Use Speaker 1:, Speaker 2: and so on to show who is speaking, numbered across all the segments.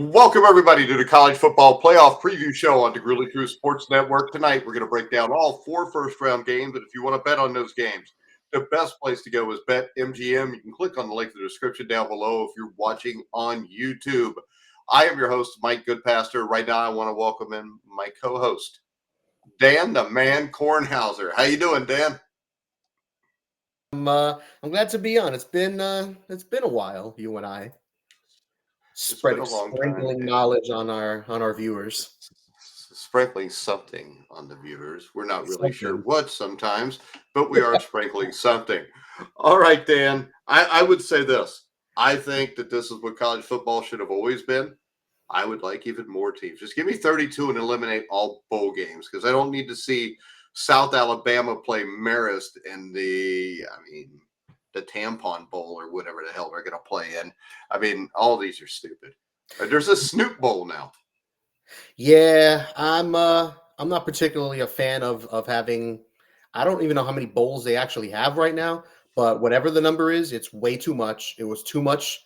Speaker 1: Welcome, everybody, to the College Football Playoff Preview Show on the Grizzly Crew Sports Network. Tonight, we're going to break down all four first-round games, and if you want to bet on those games, the best place to go is BetMGM. You can click on the link in the description down below if you're watching on YouTube. I am your host, Mike Goodpaster. Right now, I want to welcome in my co-host, Dan, the man, Kornhauser. How you doing, Dan?
Speaker 2: I'm glad to be on. It's been a while, you and I
Speaker 1: It's been a long time,
Speaker 2: sprinkling
Speaker 1: Dan.
Speaker 2: knowledge on our viewers.
Speaker 1: Sprinkling something on the viewers. We're not really sure
Speaker 2: Something.
Speaker 1: what sometimes, but we are sprinkling something. All right, Dan. I would say this. I think that this is what college football should have always been. I would like even more teams. Just give me 32 and eliminate all bowl games because I don't need to see South Alabama play Marist in the Tampon Bowl or whatever the hell they're going to play in. All these are stupid. There's a Snoop Bowl now.
Speaker 2: Yeah, I'm not particularly a fan of having. I don't even know how many bowls they actually have right now, but whatever the number is, it's way too much. It was too much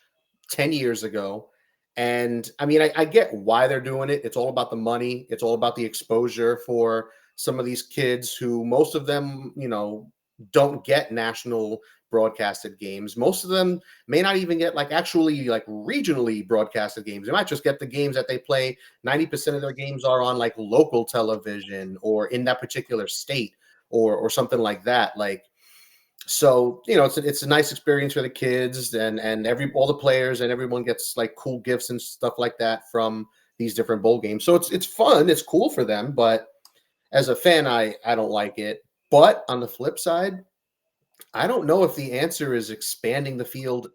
Speaker 2: 10 years ago. And I get why they're doing it. It's all about the money. It's all about the exposure for some of these kids who most of them, don't get national broadcasted games. Most of them may not even get actually regionally broadcasted games. They might just get the games that they play. 90% of their games are on local television or in that particular state or something like that. So it's a nice experience for the kids and all the players, and everyone gets cool gifts and stuff like that from these different bowl games. So it's fun, it's cool for them, but as a fan, I don't like it. But on the flip side, I don't know if the answer is expanding the field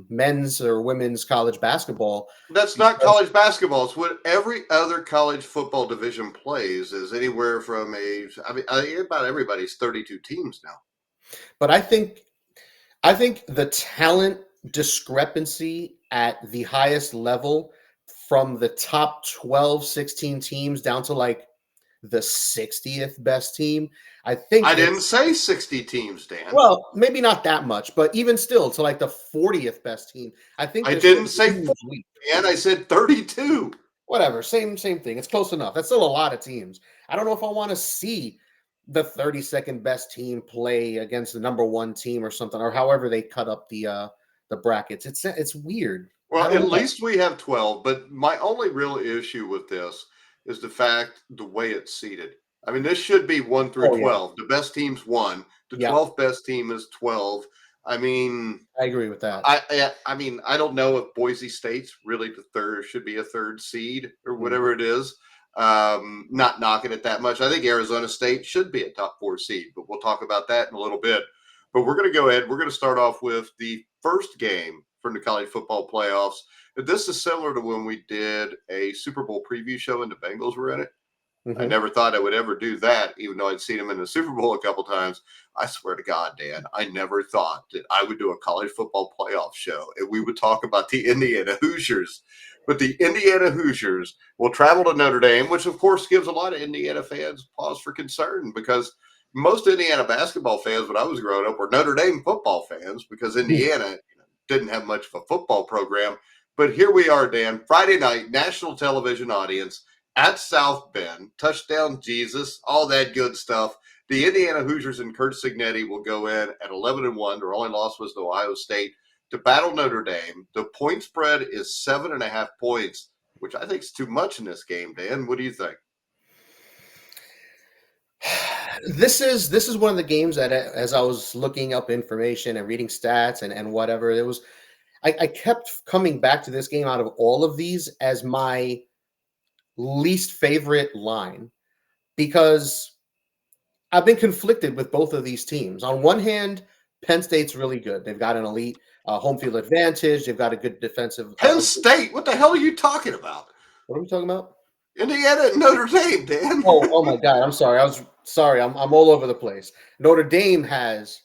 Speaker 2: men's or women's college basketball.
Speaker 1: That's not college basketball. It's what every other college football division plays. Is anywhere from about everybody's 32 teams now.
Speaker 2: But I think the talent discrepancy at the highest level from the top 12, 16 teams down to the 60th best team. I think
Speaker 1: I didn't
Speaker 2: it's
Speaker 1: say 60 teams, Dan.
Speaker 2: well, maybe not that much, but even still to the 40th best team. I think
Speaker 1: I
Speaker 2: there's still
Speaker 1: didn't
Speaker 2: a
Speaker 1: say
Speaker 2: huge
Speaker 1: 40,
Speaker 2: leap.
Speaker 1: Dan. I said 32.
Speaker 2: Whatever, same thing. It's close enough. That's still a lot of teams. I don't know if I want to see the 32nd best team play against the number one team or something, or however they cut up the brackets. It's weird. I
Speaker 1: Well,
Speaker 2: don't
Speaker 1: at
Speaker 2: know.
Speaker 1: least we have 12, but my only real issue with this is the way it's seeded. This should be 1 through
Speaker 2: Oh yeah,
Speaker 1: 12. The best team's 1. The
Speaker 2: yeah,
Speaker 1: 12th best team is 12. I mean,
Speaker 2: I agree with that.
Speaker 1: I don't know if Boise State's really the third should be a third seed or whatever it is. Not knocking it that much. I think Arizona State should be a top 4 seed, but we'll talk about that in a little bit. But we're going to go ahead. We're going to start off with the first game from the college football playoffs. This is similar to when we did a Super Bowl preview show and the Bengals were in it. I never thought I would ever do that, even though I'd seen them in the Super Bowl a couple times. I swear to God, Dan, I never thought that I would do a college football playoff show and we would talk about the Indiana Hoosiers. But the Indiana Hoosiers will travel to Notre Dame, which of course gives a lot of Indiana fans pause for concern because most Indiana basketball fans when I was growing up were Notre Dame football fans because Indiana didn't have much of a football program. But here we are, Dan, Friday night, national television audience at South Bend, touchdown Jesus, all that good stuff. The Indiana Hoosiers and Kurt Signetti will go in at 11-1. Their only loss was to Ohio State to battle Notre Dame. The point spread is 7.5 points, which I think is too much in this game. Dan, what do you think?
Speaker 2: This is one of the games that, as I was looking up information and reading stats and whatever, I kept coming back to this game out of all of these as my least favorite line because I've been conflicted with both of these teams. On one hand, Penn State's really good. They've got an elite home field advantage. They've got a good defensive.
Speaker 1: Penn State? What the hell are you talking about?
Speaker 2: What are we talking about?
Speaker 1: Indiana and Notre Dame, Dan.
Speaker 2: Oh my God! I'm sorry. I was sorry. I'm all over the place. Notre Dame has,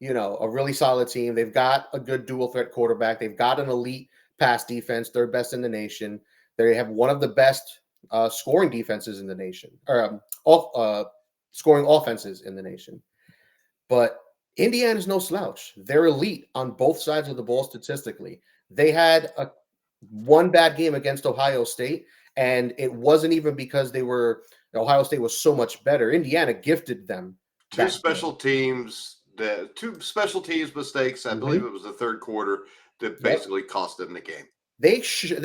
Speaker 2: a really solid team. They've got a good dual threat quarterback. They've got an elite pass defense, third best in the nation. They have one of the best scoring defenses in the nation, or scoring offenses in the nation. But Indiana's no slouch. They're elite on both sides of the ball statistically. They had one bad game against Ohio State, and it wasn't even because Ohio State was so much better. Indiana gifted them
Speaker 1: Two
Speaker 2: that
Speaker 1: special
Speaker 2: game.
Speaker 1: teams, the two special teams mistakes. I believe
Speaker 2: Mhm.
Speaker 1: it was the third quarter that
Speaker 2: Yep.
Speaker 1: basically cost them the game.
Speaker 2: They should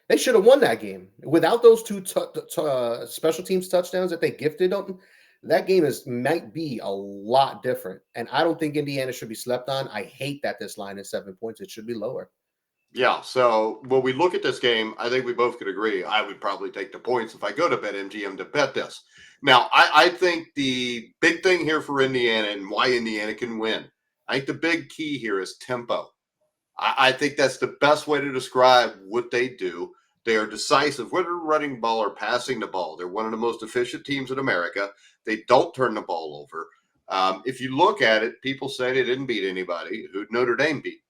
Speaker 2: they should have won that game without those two special teams touchdowns that they gifted them. That game might be a lot different, and I don't think Indiana should be slept on. I hate that this line is 7 points. It should be lower.
Speaker 1: Yeah. So when we look at this game, I think we both could agree. I would probably take the points if I go to BetMGM to bet this. Now, I think the big thing here for Indiana and why Indiana can win, I think the big key here is tempo. I think that's the best way to describe what they do. They are decisive, whether running the ball or passing the ball. They're one of the most efficient teams in America. They don't turn the ball over. If you look at it, people say they didn't beat anybody. Who Notre Dame beat?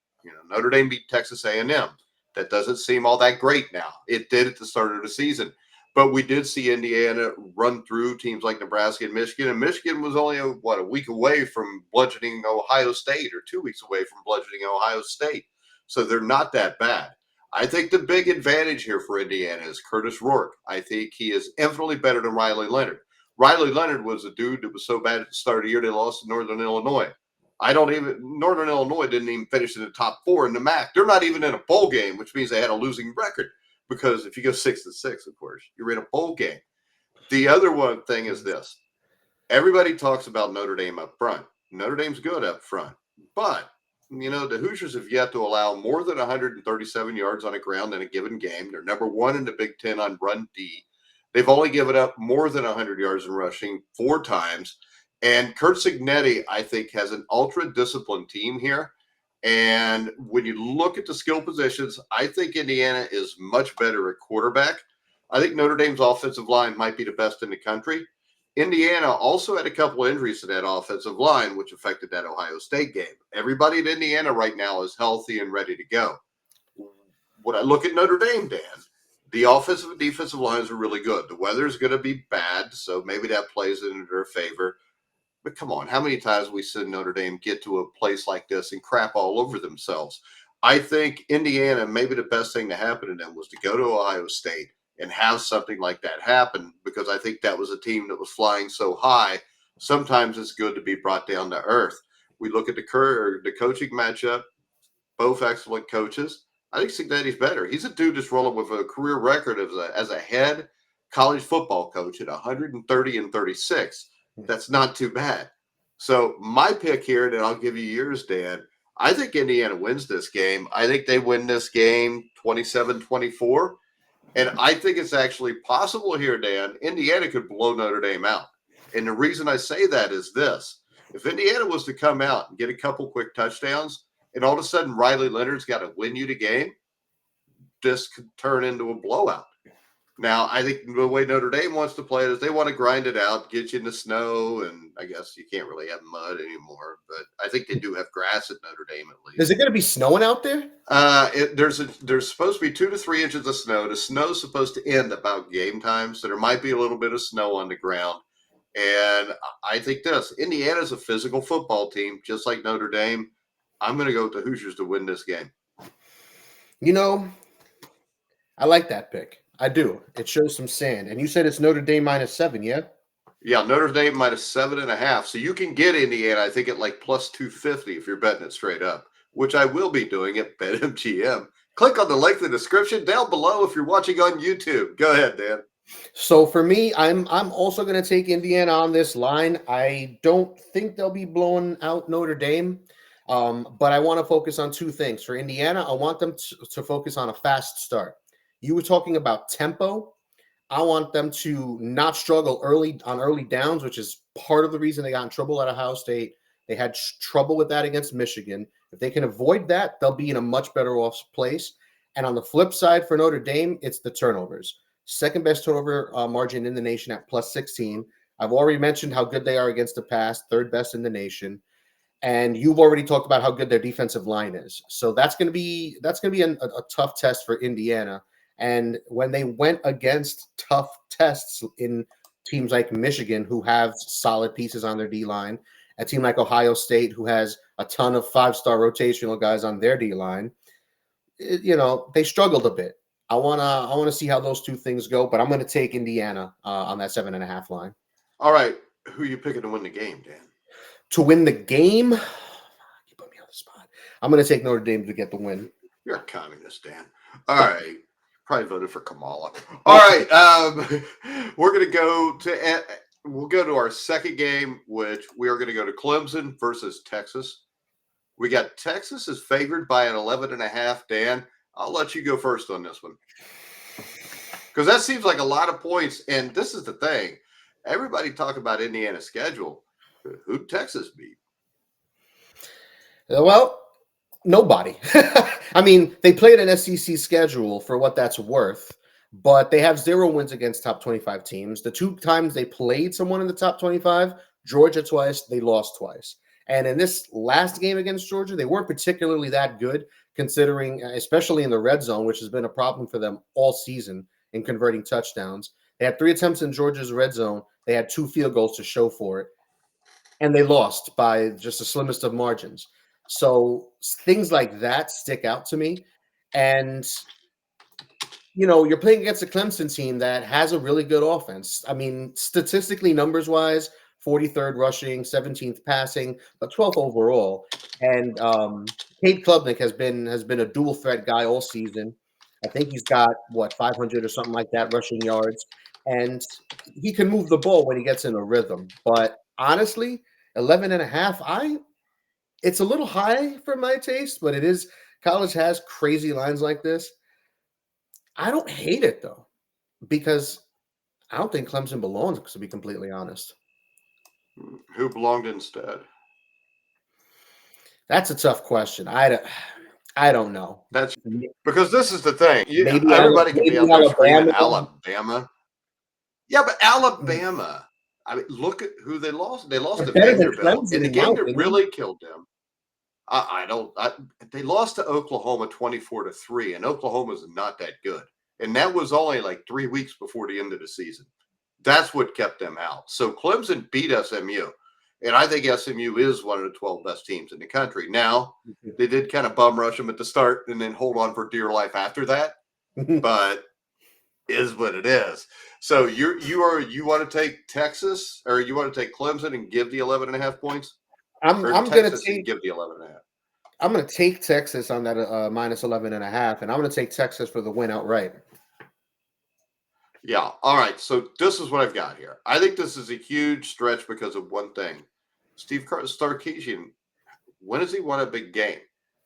Speaker 1: Notre Dame beat Texas A&M. That doesn't seem all that great now. It did at the start of the season. But we did see Indiana run through teams like Nebraska and Michigan was only a week away from bludgeoning Ohio State, or 2 weeks away from bludgeoning Ohio State. So they're not that bad. I think the big advantage here for Indiana is Curtis Rourke. I think he is infinitely better than Riley Leonard. Riley Leonard was a dude that was so bad at the start of the year they lost to Northern Illinois. Northern Illinois didn't even finish in the top four in the MAC. They're not even in a bowl game, which means they had a losing record. Because if you go 6-6, of course, you're in a bowl game. The other one thing is this: everybody talks about Notre Dame up front. Notre Dame's good up front, but the Hoosiers have yet to allow more than 137 yards on the ground in a given game. They're number one in the Big Ten on run D. They've only given up more than 100 yards in rushing 4 times. And Kurt Cignetti, I think, has an ultra disciplined team here. And when you look at the skill positions, I think Indiana is much better at quarterback. I think Notre Dame's offensive line might be the best in the country. Indiana also had a couple of injuries to that offensive line, which affected that Ohio State game. Everybody in Indiana right now is healthy and ready to go. When I look at Notre Dame, Dan, the offensive and defensive lines are really good. The weather's going to be bad, so maybe that plays in their favor. But come on, how many times have we seen Notre Dame get to a place like this and crap all over themselves? I think Indiana, maybe the best thing to happen to them was to go to Ohio State and have something like that happen, because I think that was a team that was flying so high. Sometimes it's good to be brought down to earth. We look at the coaching matchup, both excellent coaches. I think Cignetti's better. He's a dude that's rolling with a career record as a head college football coach at 130-36. That's not too bad. So my pick here, and I'll give you yours, Dan. I think Indiana wins this game. I think they win this game 27-24. And I think it's actually possible here, Dan. Indiana could blow Notre Dame out. And the reason I say that is this: if Indiana was to come out and get a couple quick touchdowns, and all of a sudden Riley Leonard's got to win you the game, this could turn into a blowout. Now, I think the way Notre Dame wants to play it is they want to grind it out, get you in the snow, and I guess you can't really have mud anymore. But I think they do have grass at Notre Dame at least.
Speaker 2: Is it going to be snowing out there?
Speaker 1: There's supposed to be 2 to 3 inches of snow. The snow's supposed to end about game time, so there might be a little bit of snow on the ground. And I think Indiana's a physical football team, just like Notre Dame. I'm going to go with the Hoosiers to win this game.
Speaker 2: I like that pick. I do. It shows some sand. And you said it's Notre Dame -7, yeah?
Speaker 1: Yeah, Notre Dame -7.5. So you can get Indiana, I think, at like plus 250 if you're betting it straight up, which I will be doing at BetMGM. Click on the link in the description down below if you're watching on YouTube. Go ahead, Dan.
Speaker 2: So for me, I'm also going to take Indiana on this line. I don't think they'll be blowing out Notre Dame, but I want to focus on two things. For Indiana, I want them to focus on a fast start. You were talking about tempo. I want them to not struggle early downs, which is part of the reason they got in trouble at Ohio State. They had trouble with that against Michigan. If they can avoid that, they'll be in a much better off place. And on the flip side for Notre Dame, it's the turnovers. Second best turnover margin in the nation at plus 16. I've already mentioned how good they are against the pass, third best in the nation. And you've already talked about how good their defensive line is. So that's going to be a tough test for Indiana. And when they went against tough tests in teams like Michigan, who have solid pieces on their D-line, a team like Ohio State, who has a ton of 5-star rotational guys on their D-line, they struggled a bit. I wanna see how those two things go, but I'm gonna take Indiana on that 7.5 line.
Speaker 1: All right. Who are you picking to win the game, Dan?
Speaker 2: To win the game, you put me on the spot. I'm gonna take Notre Dame to get the win.
Speaker 1: You're a communist, Dan. All right. Probably voted for Kamala. All right. We're going to we'll go to our second game, which we are going to go to Clemson versus Texas. We got Texas is favored by an 11.5. Dan, I'll let you go first on this one. Because that seems like a lot of points. And this is the thing. Everybody talk about Indiana's schedule. Who'd Texas beat?
Speaker 2: Well, nobody. I mean, they played an SEC schedule for what that's worth, but they have 0 wins against top 25 teams. The 2 times they played someone in the top 25, Georgia twice, they lost twice. And in this last game against Georgia, they weren't particularly that good, considering, especially in the red zone, which has been a problem for them all season in converting touchdowns. They had 3 attempts in Georgia's red zone. They had 2 field goals to show for it. And they lost by just the slimmest of margins. So things like that stick out to me. And, you're playing against a Clemson team that has a really good offense. I mean, statistically, numbers-wise, 43rd rushing, 17th passing, but 12th overall. And Cade Klubnik has been a dual threat guy all season. I think he's got 500 or something like that rushing yards, and he can move the ball when he gets in a rhythm. But honestly, 11.5, it's a little high for my taste, but it is. College has crazy lines like this. I don't hate it though, because I don't think Clemson belongs, to be completely honest.
Speaker 1: Who belonged instead?
Speaker 2: That's a tough question. I don't know.
Speaker 1: That's because this is the thing.
Speaker 2: Maybe
Speaker 1: Everybody can be out there screaming Alabama. Yeah, but
Speaker 2: Hmm.
Speaker 1: Alabama. I mean, look at who they lost. They lost
Speaker 2: They're
Speaker 1: to
Speaker 2: better than
Speaker 1: Vanderbilt in
Speaker 2: Clemson,
Speaker 1: the
Speaker 2: in my
Speaker 1: game that
Speaker 2: opinion.
Speaker 1: really killed them. They lost to Oklahoma 24-3, and Oklahoma's not that good. And that was only like 3 weeks before the end of the season. That's what kept them out. So Clemson beat SMU. And I think SMU is one of the 12 best teams in the country. Now, they did kind of bum rush them at the start and then hold on for dear life after that. But is what it is. So you want to take Texas, or you want to take Clemson and give the 11.5 points?
Speaker 2: I'm going to
Speaker 1: give the 11.5.
Speaker 2: I'm going to take Texas on that minus 11.5, and I'm going to take Texas for the win outright.
Speaker 1: Yeah. All right. So this is what I've got here. I think this is a huge stretch because of one thing. Steve Sarkisian, when has he won a big game?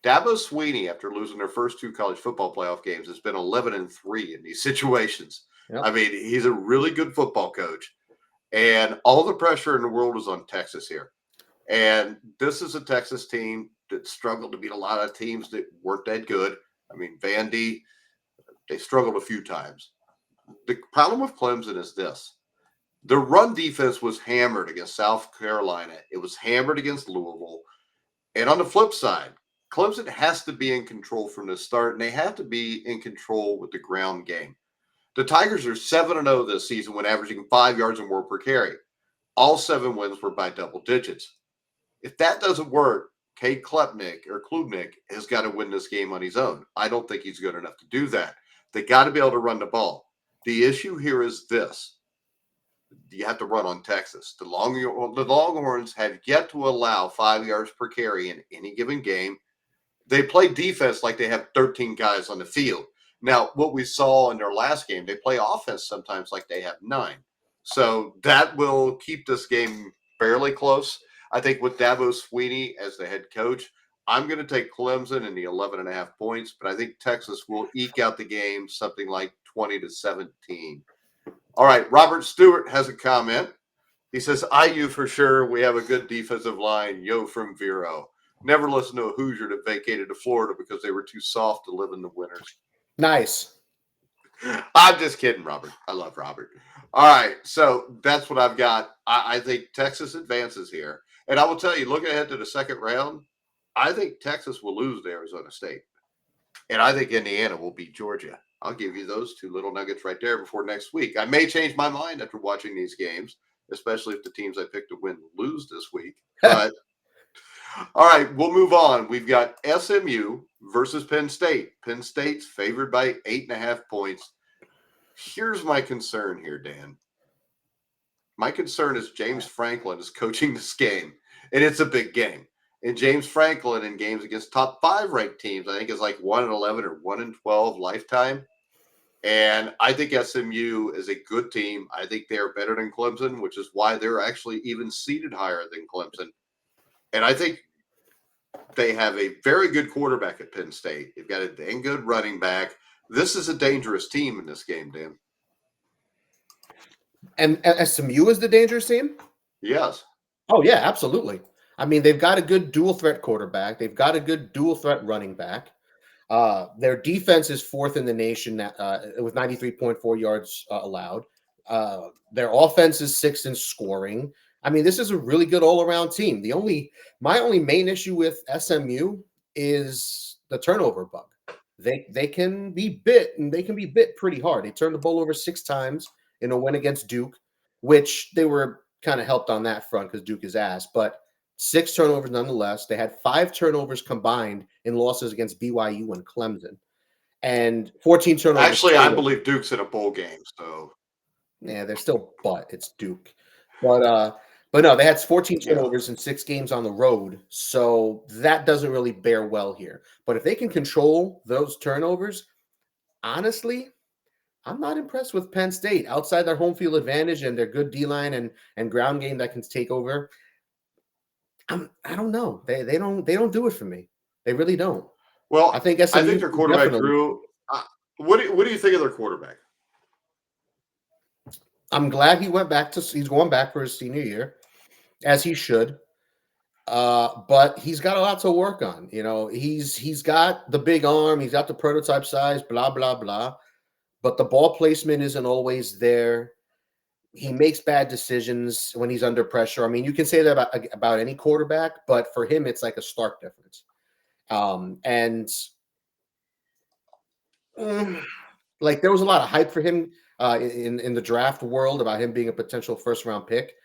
Speaker 1: Dabo Swinney, after losing their first 2 college football playoff games, has been 11-3 in these situations. Yep. I mean, he's a really good football coach, and all the pressure in the world is on Texas here. And this is a Texas team that struggled to beat a lot of teams that weren't that good. I mean, Vandy, they struggled a few times. The problem with Clemson is this. The run defense was hammered against South Carolina. It was hammered against Louisville. And on the flip side, Clemson has to be in control from the start, and they have to be in control with the ground game. The Tigers are 7-0 this season when averaging 5 yards or more per carry. All 7 wins were by double digits. If that doesn't work, Cade Klubnik has got to win this game on his own. I don't think he's good enough to do that. They got to be able to run the ball. The issue here is this. You have to run on Texas. The Longhorns have yet to allow 5 yards per carry in any given game. They play defense like they have 13 guys on the field. Now, what we saw in their last game, they play offense sometimes like they have 9. So that will keep this game fairly close. I think with Dabo Swinney as the head coach, I'm going to take Clemson in the 11.5 points, but I think Texas will eke out the game something like 20-17. All right, Robert Stewart has a comment. He says, IU for sure. We have a good defensive line. Yo from Vero. Never listened to a Hoosier that vacated to Florida because they were too soft to live in the winters.
Speaker 2: Nice.
Speaker 1: I'm just kidding, Robert. I love Robert. All right, so that's what I've got. I think Texas advances here. And I will tell you, looking ahead to the second round, I think Texas will lose to Arizona State. And I think Indiana will beat Georgia. I'll give you those 2 little nuggets right there before next week. I may change my mind after watching these games, especially if the teams I picked to win lose this week. But all right, we'll move on. We've got SMU versus Penn State. Penn State's favored by 8.5 points. Here's my concern here, Dan. My concern is James Franklin is coaching this game, and it's a big game. And James Franklin in games against top 5 ranked teams, I think is like 1-11 or 1-12 lifetime. And I think SMU is a good team. I think they are better than Clemson, which is why they're actually even seated higher than Clemson. And I think they have a very good quarterback at Penn State. They've got a dang good running back. This is a dangerous team in this game, Dan.
Speaker 2: And SMU is the dangerous team?
Speaker 1: Yes.
Speaker 2: Oh, yeah, absolutely. I mean, they've got a good dual threat quarterback. They've got a good dual threat running back. Their defense is 4th in the nation with 93.4 yards allowed. Their offense is 6th in scoring. I mean, this is a really good all-around team. My only main issue with SMU is the turnover bug. They can be bit, and they can be bit pretty hard. They turned the ball over 6 times in a win against Duke, which they were kind of helped on that front because Duke is ass, but 6 turnovers nonetheless. They had 5 turnovers combined in losses against BYU and Clemson, and 14 turnovers.
Speaker 1: Actually, I believe Duke's in a bowl game, so
Speaker 2: yeah, they're still it's Duke, but no, they had 14 turnovers in 6 games on the road, so that doesn't really bear well here. But if they can control those turnovers, honestly, I'm not impressed with Penn State outside their home field advantage and their good D-line and ground game that can take over. I don't know. They don't do it for me. They really don't.
Speaker 1: Well,
Speaker 2: I think
Speaker 1: their quarterback Drew. What do you think of their quarterback?
Speaker 2: I'm glad he's going back for his senior year, as he should. But he's got a lot to work on. You know, he's got the big arm, he's got the prototype size, blah blah blah. But the ball placement isn't always there. He makes bad decisions when he's under pressure. I mean, you can say that about any quarterback, but for him, it's like a stark difference. Like there was a lot of hype for him in the draft world about him being a potential first-round pick.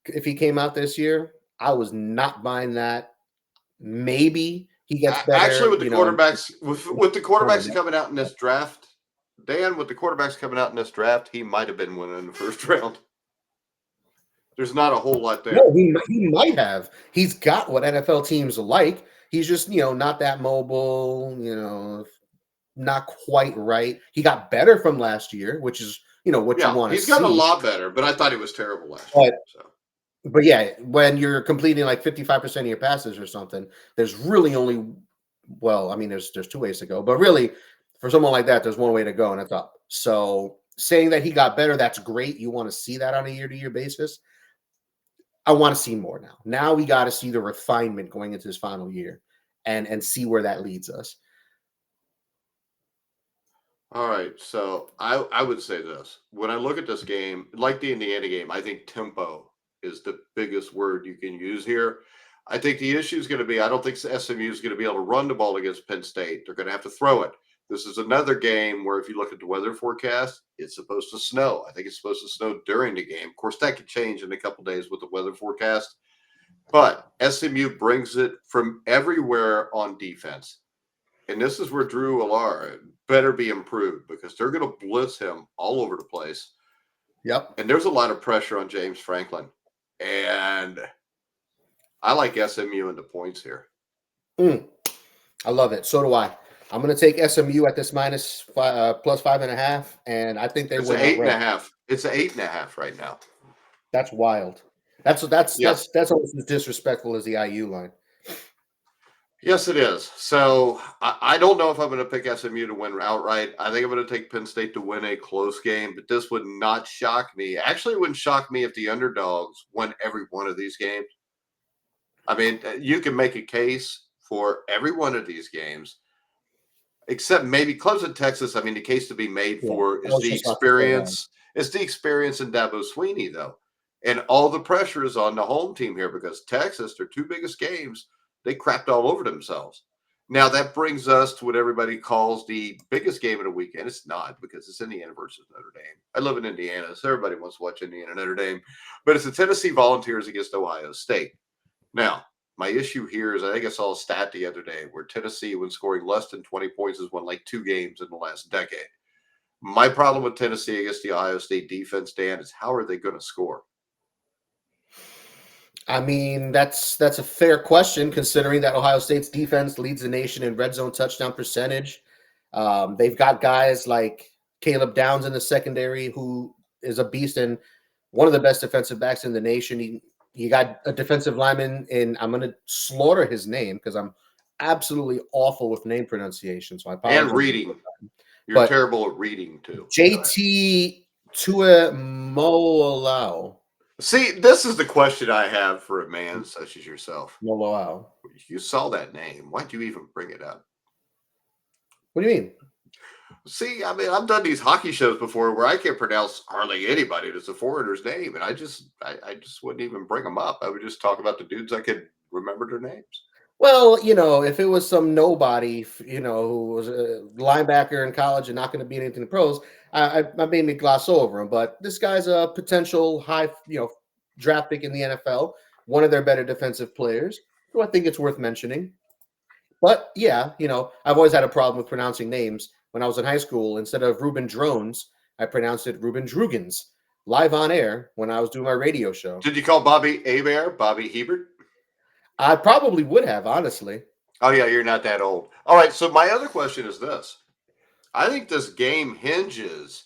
Speaker 2: If he came out this year, I was not buying that. Maybe he gets better.
Speaker 1: Actually, with the quarterbacks, with the quarterbacks coming out in this draft, Dan, with the quarterbacks coming out in this draft, he might have been winning in the first round. There's not a whole lot there.
Speaker 2: No, he might have. He's got what NFL teams like. He's just, not that mobile, not quite right. He got better from last year, which is, what you want to see.
Speaker 1: He's gotten a lot better, but I thought he was terrible last year.
Speaker 2: But yeah, when you're completing like 55% of your passes or something, there's really only, there's 2 ways to go. But really, for someone like that, there's one way to go, and that's up. So saying that he got better, that's great. You want to see that on a year-to-year basis. I want to see more now. Now we got to see the refinement going into his final year and see where that leads us.
Speaker 1: All right. So I would say this. When I look at this game, like the Indiana game, I think tempo is the biggest word you can use here. I think the issue is going to be, I don't think SMU is going to be able to run the ball against Penn State. They're going to have to throw it. This is another game where if you look at the weather forecast, it's supposed to snow. I think it's supposed to snow during the game. Of course, that could change in a couple days with the weather forecast. But SMU brings it from everywhere on defense. And this is where Drew Allar better be improved because they're going to blitz him all over the place.
Speaker 2: Yep.
Speaker 1: And there's a lot of pressure on James Franklin. And I like SMU in the points here.
Speaker 2: I love it. So do I. I'm going to take SMU at this plus 5.5, and I think they win.
Speaker 1: 8.5. It's 8.5 right now.
Speaker 2: That's wild. That's almost as disrespectful as the IU line.
Speaker 1: Yes, it is. So I don't know if I'm going to pick SMU to win outright. I think I'm going to take Penn State to win a close game, but this would not shock me. Actually, it wouldn't shock me if the underdogs won every one of these games. I mean, you can make a case for every one of these games. Except maybe Clemson, Texas. I mean, the case to be made for is the experience. It's the experience in Dabo Swinney, though. And all the pressure is on the home team here because Texas, their 2 biggest games, they crapped all over themselves. Now, that brings us to what everybody calls the biggest game of the weekend. It's not because it's Indiana versus Notre Dame. I live in Indiana, so everybody wants to watch Indiana Notre Dame. But it's the Tennessee Volunteers against Ohio State. Now, My issue here is I think I saw a stat the other day where Tennessee, when scoring less than 20 points, has won like 2 games in the last decade. My problem with Tennessee against the Ohio State defense, Dan, is how are they going to score?
Speaker 2: I mean, that's a fair question considering that Ohio State's defense leads the nation in red zone touchdown percentage. They've got guys like Caleb Downs in the secondary, who is a beast and one of the best defensive backs in the nation. You got a defensive lineman, and I'm going to slaughter his name because I'm absolutely awful with name pronunciation. So I apologize.
Speaker 1: And reading. You're
Speaker 2: But
Speaker 1: terrible at reading, too.
Speaker 2: JT Tuimoloau.
Speaker 1: See, this is the question I have for a man such as yourself.
Speaker 2: Moloau.
Speaker 1: You saw that name. Why'd you even bring it up?
Speaker 2: What do you mean?
Speaker 1: See, I mean, I've done these hockey shows before where I can't pronounce hardly anybody that's a foreigner's name, and I just wouldn't even bring them up. I would just talk about the dudes I could remember their names.
Speaker 2: Well, if it was some nobody, who was a linebacker in college and not going to be anything in the pros, I made me gloss over him. But this guy's a potential high, draft pick in the NFL, one of their better defensive players, who I think it's worth mentioning. But yeah, I've always had a problem with pronouncing names. When I was in high school, instead of Ruben Drones, I pronounced it Ruben Drugans, live on air when I was doing my radio show.
Speaker 1: Did you call Bobby Hebert, Bobby Hebert?
Speaker 2: I probably would have, honestly.
Speaker 1: Oh, yeah, you're not that old. All right, so my other question is this. I think this game hinges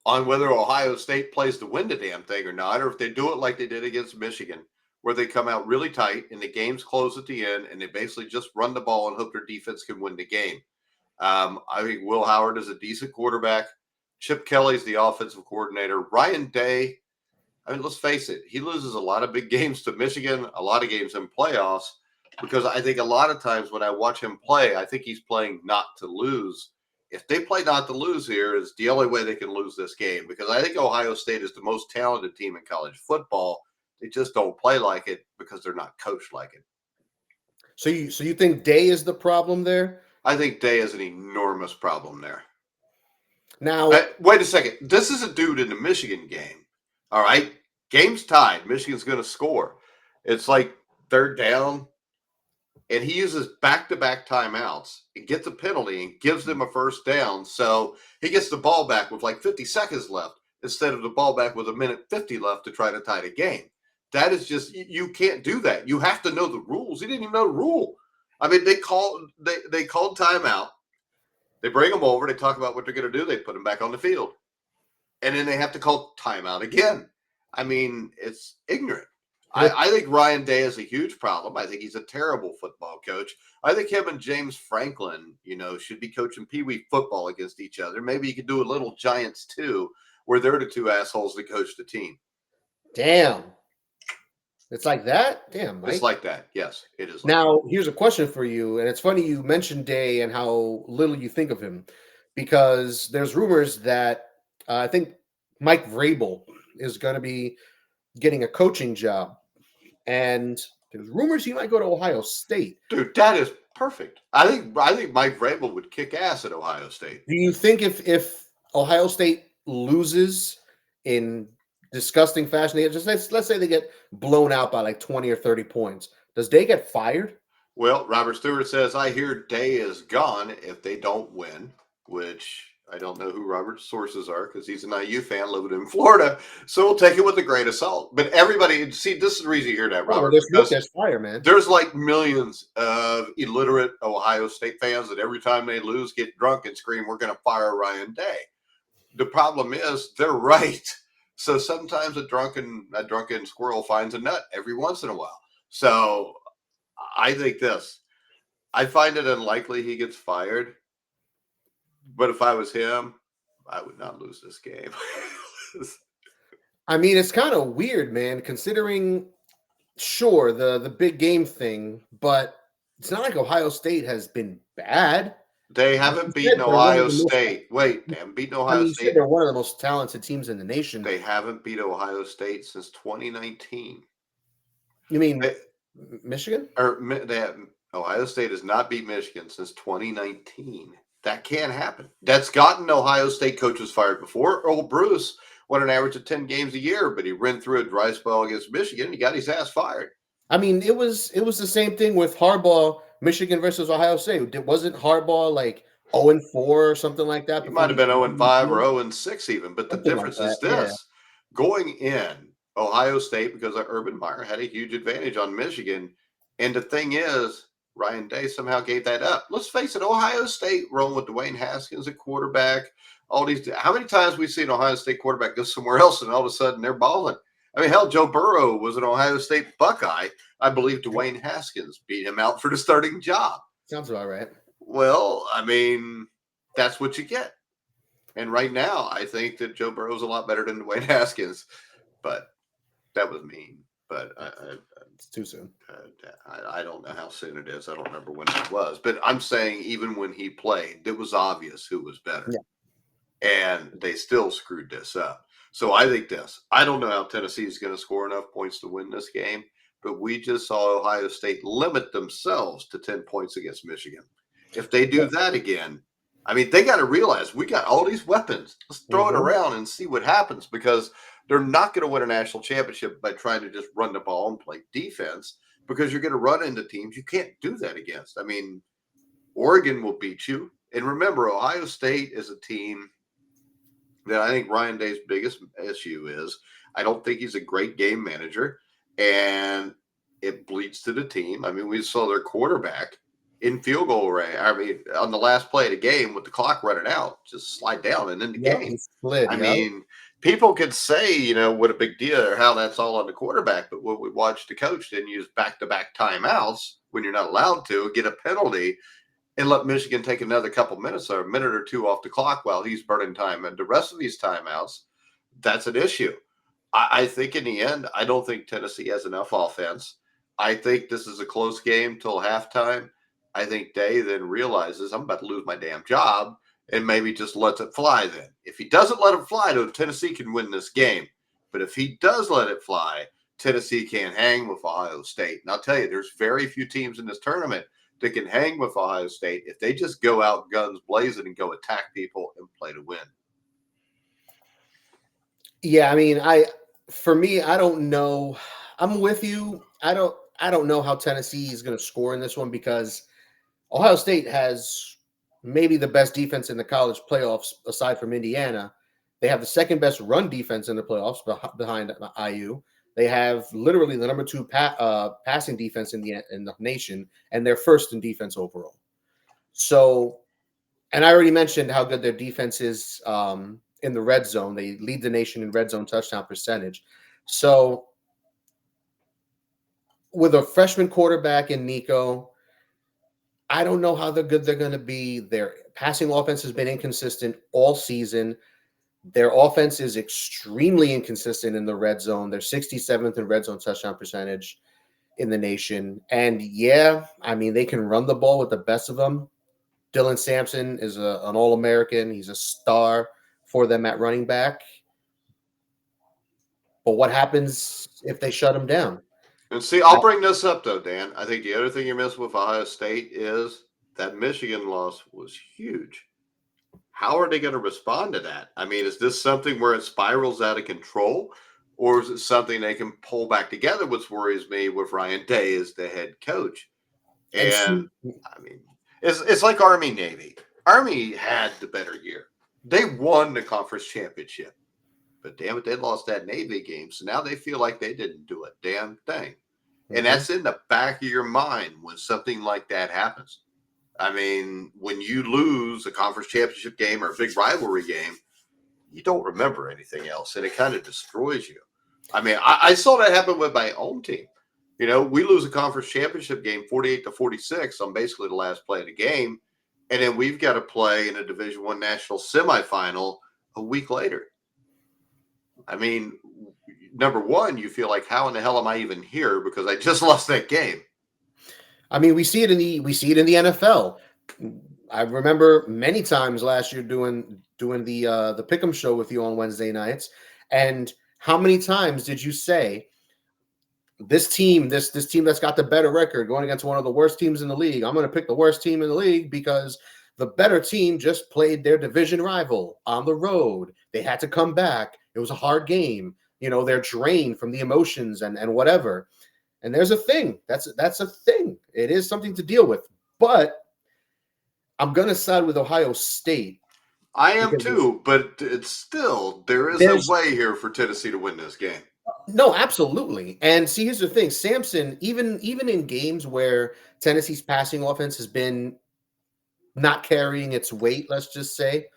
Speaker 1: on whether Ohio State plays to win the damn thing or not, or if they do it like they did against Michigan, where they come out really tight and the game's close at the end and they basically just run the ball and hope their defense can win the game. I think Will Howard is a decent quarterback. Chip Kelly's the offensive coordinator. Ryan Day, I mean, let's face it, he loses a lot of big games to Michigan, a lot of games in playoffs, because I think a lot of times when I watch him play, I think he's playing not to lose. If they play not to lose here, is the only way they can lose this game, because I think Ohio State is the most talented team in college football. They just don't play like it because they're not coached like it.
Speaker 2: So you think Day is the problem there?
Speaker 1: I think Day is an enormous problem there.
Speaker 2: Now,
Speaker 1: wait a second. This is a dude in the Michigan game. All right. Game's tied. Michigan's going to score. It's like third down. And he uses back-to-back timeouts and gets a penalty and gives them a first down. So he gets the ball back with like 50 seconds left instead of the ball back with 1:50 left to try to tie the game. That is just, you can't do that. You have to know the rules. He didn't even know the rule. I mean, they called timeout. They bring them over. They talk about what they're going to do. They put them back on the field. And then they have to call timeout again. I mean, it's ignorant. I think Ryan Day is a huge problem. I think he's a terrible football coach. I think him and James Franklin, should be coaching Pee Wee football against each other. Maybe you could do a little Giants too, where they're the two assholes that coach the team.
Speaker 2: Damn. It's like that? Damn, Mike.
Speaker 1: It's like that. Yes, it is.
Speaker 2: Now, here's a question for you. And it's funny you mentioned Day and how little you think of him, because there's rumors that I think Mike Vrabel is going to be getting a coaching job. And there's rumors he might go to Ohio State.
Speaker 1: Dude, that is perfect. I think Mike Vrabel would kick ass at Ohio State.
Speaker 2: Do you think if Ohio State loses in disgusting fashion, let's say they get blown out by like 20 or 30 points, does Day get fired?
Speaker 1: Well, Robert Stewart says, I hear Day is gone if they don't win, which I don't know who Robert's sources are because he's an IU fan living in Florida. So we'll take it with a grain of salt. But everybody, see, this is the reason you hear that, Robert.
Speaker 2: There's fire, man.
Speaker 1: There's like millions of illiterate Ohio State fans that every time they lose get drunk and scream, we're going to fire Ryan Day. The problem is they're right. So sometimes a drunken squirrel finds a nut every once in a while. So I think I find it unlikely he gets fired. But if I was him, I would not lose this game.
Speaker 2: I mean, it's kind of weird, man, considering, sure, the big game thing, but it's not like Ohio State has been bad.
Speaker 1: They haven't beaten Ohio State. Wait, they haven't beaten Ohio State.
Speaker 2: They're one of the most talented teams in the nation.
Speaker 1: They haven't beat Ohio State since 2019.
Speaker 2: You mean Michigan?
Speaker 1: Ohio State has not beat Michigan since 2019. That can't happen. That's gotten Ohio State coaches fired before. Earl Bruce won an average of 10 games a year, but he ran through a dry spell against Michigan and he got his ass fired.
Speaker 2: I mean, it was the same thing with Harbaugh, Michigan versus Ohio State. Wasn't Harbaugh like 0-4 or something like that
Speaker 1: He
Speaker 2: before
Speaker 1: might have
Speaker 2: he
Speaker 1: been 0-5 or
Speaker 2: beat
Speaker 1: 0-6 even, but the
Speaker 2: something like
Speaker 1: difference
Speaker 2: that?
Speaker 1: is
Speaker 2: Yeah,
Speaker 1: this: going in Ohio State, because Urban Meyer had a huge advantage on Michigan, and the thing is, Ryan Day somehow gave that up. Let's face it, Ohio State rolling with Dwayne Haskins at quarterback. All these, how many times we see an Ohio State quarterback go somewhere else and all of a sudden they're balling? I mean, hell, Joe Burrow was an Ohio State Buckeye. I believe Dwayne Haskins beat him out for the starting job.
Speaker 2: sounds about right.
Speaker 1: Well, I mean, that's what you get. And right now, I think that Joe Burrow's a lot better than Dwayne Haskins, but that was mean. But
Speaker 2: It's too soon.
Speaker 1: I don't know how soon it is. I don't remember when it was. But I'm saying even when he played, it was obvious who was better.
Speaker 2: Yeah.
Speaker 1: And they still screwed this up. So I think this. I don't know how Tennessee is going to score enough points to win this game, but we just saw Ohio State limit themselves to 10 points against Michigan. If they do that again, I mean, they got to realize we got all these weapons. Let's throw it around and see what happens, because they're not going to win a national championship by trying to just run the ball and play defense, because you're going to run into teams you can't do that against. I mean, Oregon will beat you. And remember, Ohio State is a team that I think Ryan Day's biggest issue is I don't think he's a great game manager, and it bleeds to the team. I mean, we saw their quarterback in field goal range. I mean, on the last play of the game with the clock running out, just slide down and in the
Speaker 2: Yeah,
Speaker 1: game.
Speaker 2: he slid.
Speaker 1: I
Speaker 2: Yeah,
Speaker 1: mean, people could say, what a big deal or how that's all on the quarterback, but what we watched the coach then use back-to-back timeouts when you're not allowed to get a penalty and let Michigan take another couple minutes or a minute or two off the clock while he's burning time. And the rest of these timeouts, that's an issue. I think in the end, I don't think Tennessee has enough offense. I think this is a close game till halftime. I think Day then realizes I'm about to lose my damn job and maybe just lets it fly then. If he doesn't let it fly, though, Tennessee can win this game. But if he does let it fly, Tennessee can't hang with Ohio State. And I'll tell you, there's very few teams in this tournament that can hang with Ohio State if they just go out guns blazing and go attack people and play to win.
Speaker 2: yeah. I mean, for me, I don't know. I'm with you. I don't know how Tennessee is going to score in this one, because Ohio State has maybe the best defense in the college playoffs aside from Indiana. They have the second best run defense in the playoffs behind IU. They have literally the number 2 passing defense in the nation, and they're first in defense overall. So, and I already mentioned how good their defense is in the red zone. They lead the nation in red zone touchdown percentage. So, with a freshman quarterback in Nico, I don't know how good they're going to be. Their passing offense has been inconsistent all season. Their offense is extremely inconsistent in the red zone. They're 67th in red zone touchdown percentage in the nation. And yeah, I mean, they can run the ball with the best of them. Dylan Sampson is an All-American. He's a star for them at running back. But what happens if they shut him down?
Speaker 1: And see, I'll bring this up, though, Dan. I think the other thing you missed with Ohio State is that Michigan loss was huge. How are they going to respond to that? I mean, is this something where it spirals out of control, or is it something they can pull back together? What worries me with Ryan Day as the head coach. And I mean, it's like Army Navy. Army had the better year. They won the conference championship. But damn it, they lost that Navy game. So now they feel like they didn't do a damn thing. And that's in the back of your mind when something like that happens. I mean, when you lose a conference championship game or a big rivalry game, you don't remember anything else. And it kind of destroys you. I mean, I saw that happen with my own team. We lose a conference championship game 48-46 on basically the last play of the game. And then we've got to play in a Division I national semifinal a week later. I mean, number one, you feel like, how in the hell am I even here? Because I just lost that game.
Speaker 2: I mean, we see it in the NFL. I remember many times last year doing the Pick'em show with you on Wednesday nights. And how many times did you say, this team that's got the better record going against one of the worst teams in the league, I'm going to pick the worst team in the league because the better team just played their division rival on the road. They had to come back. It was a hard game. They're drained from the emotions and whatever. And there's a thing. That's a thing. It is something to deal with. But I'm going to side with Ohio State.
Speaker 1: I am too, but it's still, there is a way here for Tennessee to win this game.
Speaker 2: No, absolutely. And see, here's the thing. Samson, even in games where Tennessee's passing offense has been not carrying its weight, let's just say,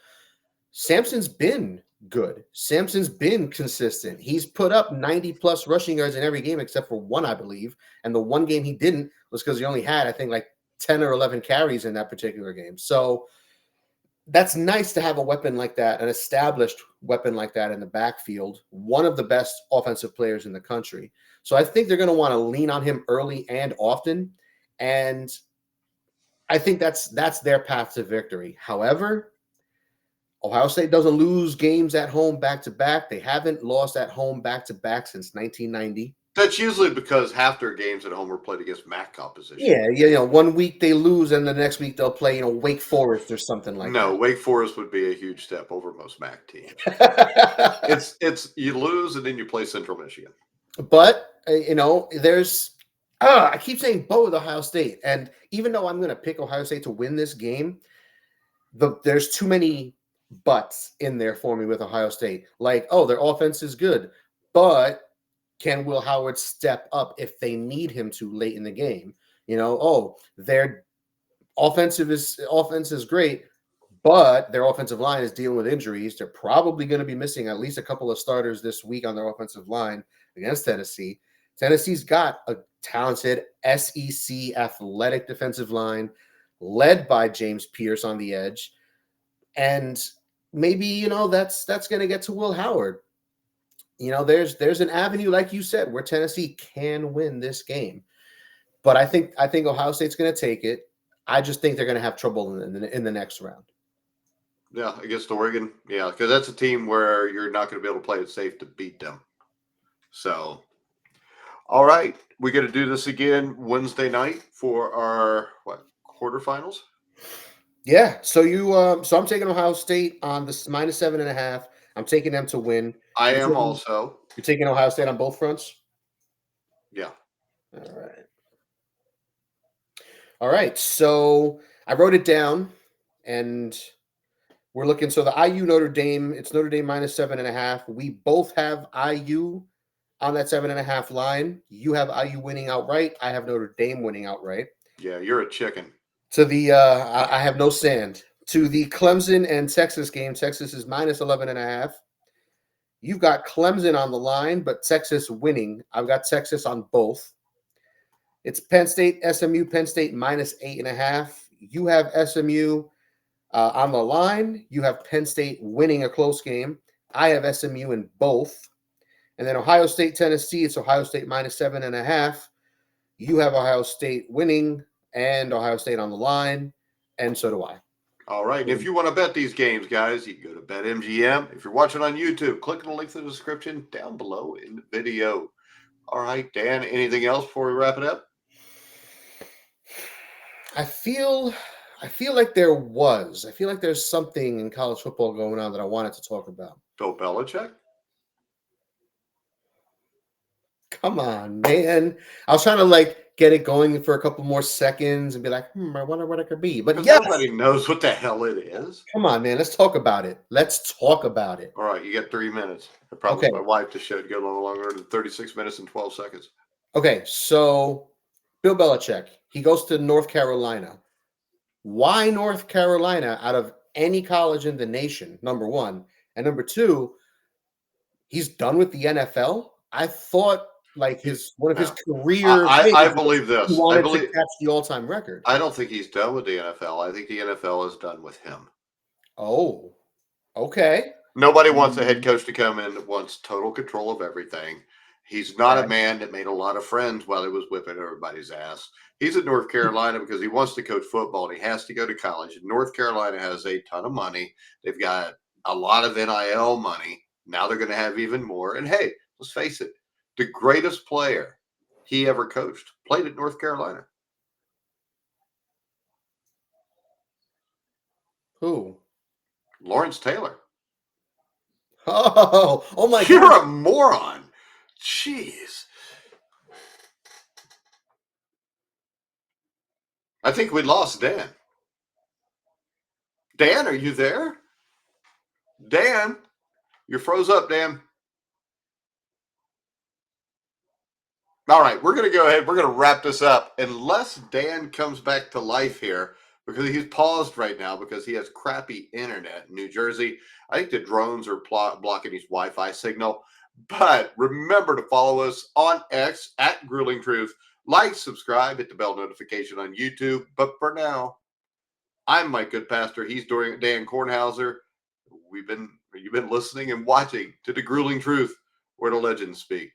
Speaker 2: Samson's been good. Samson's been consistent. He's put up 90-plus rushing yards in every game except for one, I believe. And the one game he didn't was because he only had, I think, like 10 or 11 carries in that particular game. So that's nice to have a weapon like that, an established weapon like that in the backfield, one of the best offensive players in the country. So I think they're going to want to lean on him early and often. And I think that's their path to victory. However, Ohio State doesn't lose games at home back-to-back. They haven't lost at home back-to-back since 1990.
Speaker 1: That's usually because half their games at home are played against MAC competition.
Speaker 2: Yeah, one week they lose, and the next week they'll play, Wake Forest or something like that.
Speaker 1: No, Wake Forest would be a huge step over most MAC teams. it's you lose, and then you play Central Michigan.
Speaker 2: But, there's I keep saying but with Ohio State. And even though I'm going to pick Ohio State to win this game, there's too many buts in there for me with Ohio State. Like, their offense is good, but can Will Howard step up if they need him to late in the game? Their offense is great, but their offensive line is dealing with injuries. They're probably going to be missing at least a couple of starters this week on their offensive line against Tennessee. Tennessee's got a talented SEC athletic defensive line led by James Pierce on the edge. And maybe, that's going to get to Will Howard. There's an avenue, like you said, where Tennessee can win this game. But I think Ohio State's going to take it. I just think they're going to have trouble in the next round.
Speaker 1: Yeah, against Oregon. Yeah, because that's a team where you're not going to be able to play it safe to beat them. So, all right, we got to do this again Wednesday night for our quarterfinals.
Speaker 2: Yeah, so I'm taking Ohio State on this -7.5. I'm taking them to win.
Speaker 1: I am also.
Speaker 2: You're taking Ohio State on both fronts?
Speaker 1: Yeah.
Speaker 2: All right. So I wrote it down, and we're looking. So the IU Notre Dame, it's Notre Dame -7.5. We both have IU on that 7.5 line. You have IU winning outright. I have Notre Dame winning outright.
Speaker 1: Yeah, you're a chicken.
Speaker 2: To the I have no sand. To the Clemson and Texas game, Texas is -11.5. You've got Clemson on the line, but Texas winning. I've got Texas on both. It's Penn State, SMU, Penn State -8.5. You have SMU on the line. You have Penn State winning a close game. I have SMU in both. And then Ohio State, Tennessee, it's Ohio State -7.5. You have Ohio State winning and Ohio State on the line, and so do I.
Speaker 1: All right. And if you want to bet these games, guys, you can go to BetMGM. If you're watching on YouTube, click on the link in the description down below in the video. All right, Dan, anything else before we wrap it up?
Speaker 2: I feel like there's something in college football going on that I wanted to talk about.
Speaker 1: Bill Belichick?
Speaker 2: Come on, man. I was trying to get it going for a couple more seconds and be like, I wonder what it could be. But yes,
Speaker 1: nobody knows what the hell it is.
Speaker 2: Come on, man. Let's talk about it. All
Speaker 1: right, you got 3 minutes. I promised my wife to show to go a little longer than 36 minutes and 12 seconds.
Speaker 2: Okay, so Bill Belichick, he goes to North Carolina. Why North Carolina out of any college in the nation, number one? And number two, he's done with the NFL? I thought one of his career.
Speaker 1: I believe this.
Speaker 2: He wanted to catch the all-time record.
Speaker 1: I don't think he's done with the NFL. I think the NFL is done with him.
Speaker 2: Oh, okay.
Speaker 1: Nobody wants a head coach to come in that wants total control of everything. He's not a man that made a lot of friends while he was whipping everybody's ass. He's in North Carolina because he wants to coach football and he has to go to college. And North Carolina has a ton of money. They've got a lot of NIL money. Now they're going to have even more. And hey, let's face it, the greatest player he ever coached played at North Carolina.
Speaker 2: Who?
Speaker 1: Lawrence Taylor.
Speaker 2: Oh my God.
Speaker 1: You're a moron. Jeez. I think we lost Dan. Dan, are you there? Dan, you're froze up, Dan. All right, we're going to go ahead. We're going to wrap this up unless Dan comes back to life here because he's paused right now because he has crappy internet in New Jersey. I think the drones are blocking his Wi-Fi signal. But remember to follow us on X at Grueling Truth. Like, subscribe, hit the bell notification on YouTube. But for now, I'm Mike Goodpaster. He's Dan Kornhauser. You've been listening and watching to the Grueling Truth, where the legends speak.